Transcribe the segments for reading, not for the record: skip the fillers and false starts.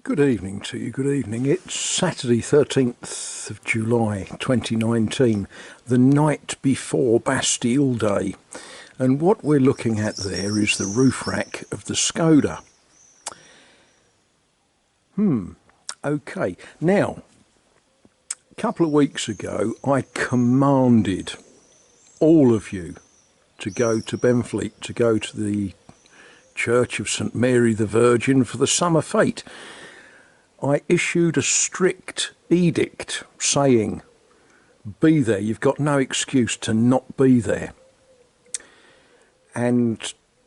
Good evening to you, good evening. It's Saturday 13th of July 2019, the night before Bastille Day. And what we're looking at there is the roof rack of the Skoda. Okay. Now, a couple of weeks ago, I commanded all of you to go to Benfleet, to go to the Church of St Mary the Virgin for the summer fete. I issued a strict edict saying, be there, you've got no excuse to not be there. And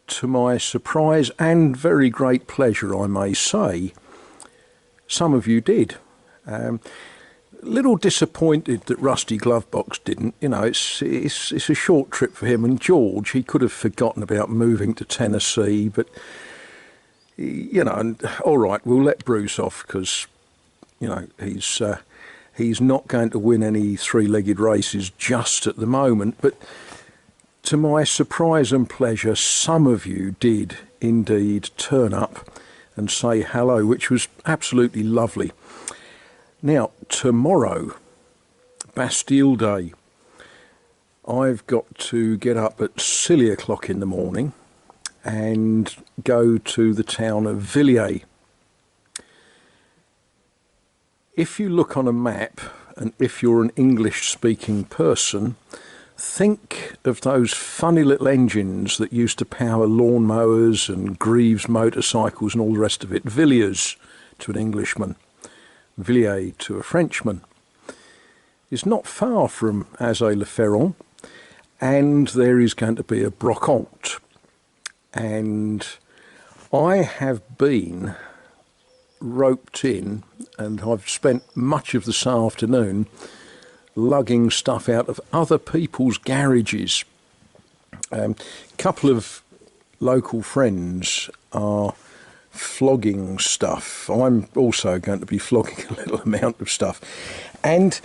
to my surprise and very great pleasure, I may say, some of you did. Little disappointed that Rusty Glovebox didn't. You know, it's a short trip for him, and George, he could have forgotten about moving to Tennessee, but you know, and all right, we'll let Bruce off because, you know, he's not going to win any three-legged races just at the moment. But to my surprise and pleasure, some of you did indeed turn up and say hello, which was absolutely lovely. Now, tomorrow, Bastille Day, I've got to get up at silly o'clock in the morning and go to the town of Villiers. If you look on a map, and if you're an English-speaking person, think of those funny little engines that used to power lawnmowers and Greaves motorcycles and all the rest of it. Villiers to an Englishman, Villiers to a Frenchman. It's not far from Azay-le-Ferron, and there is going to be a Brocante. And I have been roped in, and I've spent much of this afternoon lugging stuff out of other people's garages. A couple of local friends are flogging stuff. I'm also going to be flogging a little amount of stuff. And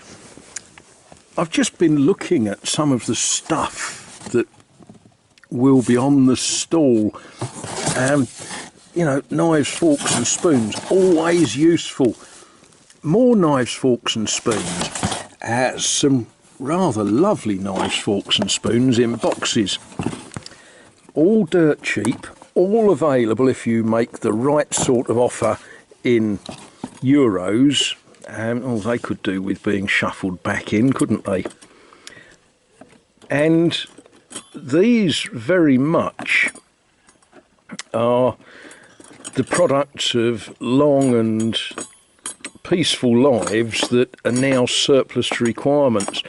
I've just been looking at some of the stuff that will be on the stall. You know, knives, forks and spoons, always useful. More knives, forks and spoons. Some rather lovely knives, forks and spoons in boxes. All dirt cheap, all available if you make the right sort of offer in euros. All they could do with being shuffled back in, couldn't they? And these very much are the products of long and peaceful lives that are now surplus to requirements.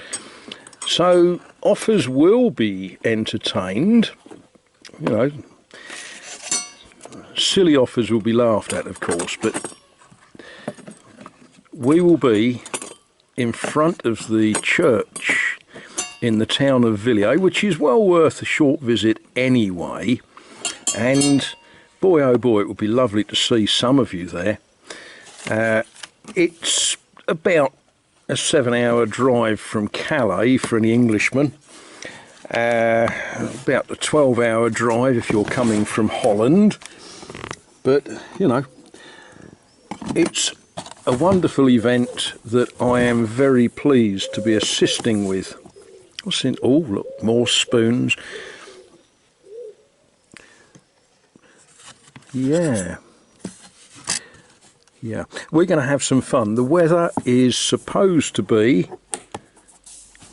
So offers will be entertained. You know, silly offers will be laughed at, of course, but we will be in front of the church in the town of Villiers, which is well worth a short visit anyway. And boy, oh boy, it would be lovely to see some of you there. It's about a 7-hour drive from Calais for any Englishman. About a 12-hour drive if you're coming from Holland. But, you know, it's a wonderful event that I am very pleased to be assisting with. What's in? Oh, look, more spoons. Yeah, we're going to have some fun. The weather is supposed to be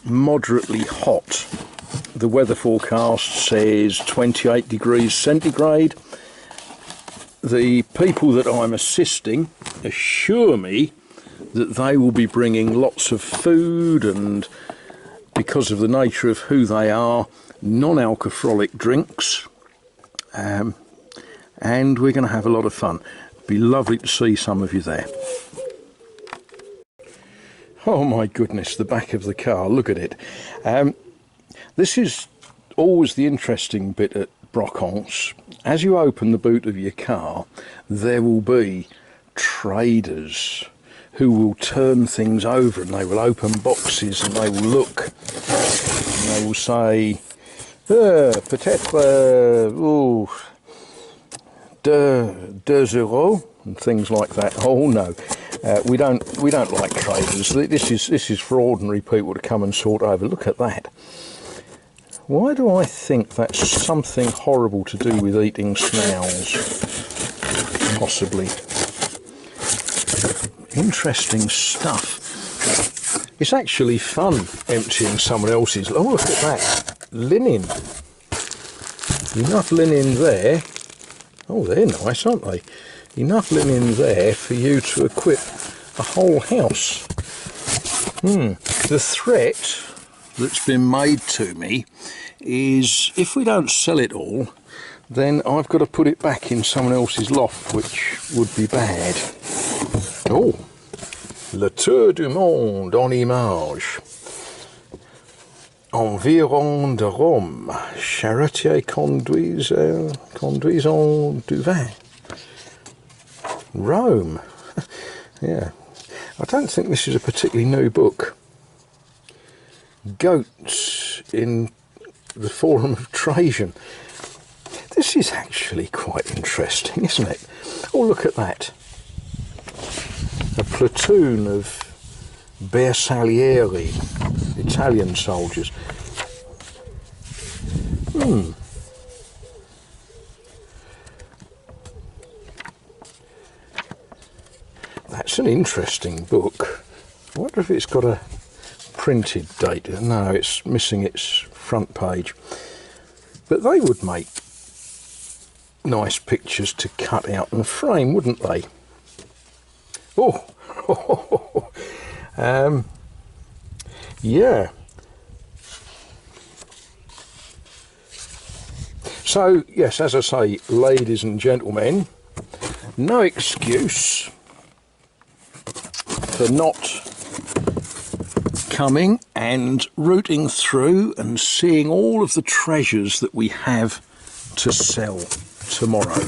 moderately hot. The weather forecast says 28 degrees centigrade. The people that I'm assisting assure me that they will be bringing lots of food and, because of the nature of who they are, non-alcoholic drinks. And we're going to have a lot of fun. Be lovely to see some of you there. Oh my goodness, the back of the car, look at it. This is always the interesting bit at Brockholes. As you open the boot of your car, there will be traders who will turn things over, and they will open boxes and they will look and they will say, peut-être, 2 euros, and things like that. Oh no, we don't like traders. This is for ordinary people to come and sort over. Look at that. Why do I think that's something horrible to do with eating snails? Possibly. Interesting stuff. It's actually fun emptying someone else's. Oh, look at that. Linen. Enough linen there. Oh, they're nice, aren't they? Enough linen there for you to equip a whole house. The threat that's been made to me is if we don't sell it all, then I've got to put it back in someone else's loft, which would be bad. Oh, le tour du monde en image. Environ de Rome, charretiers conduisant du vin. Rome. Yeah. I don't think this is a particularly new book. Goats in the Forum of Trajan. This is actually quite interesting, isn't it? Oh, look at that. A platoon of Bersaglieri, Italian soldiers. That's an interesting book. I wonder if it's got a printed date. No, it's missing its front page. But they would make nice pictures to cut out and frame, wouldn't they? Oh, yeah. So, yes, as I say, ladies and gentlemen, no excuse for not coming and rooting through and seeing all of the treasures that we have to sell tomorrow.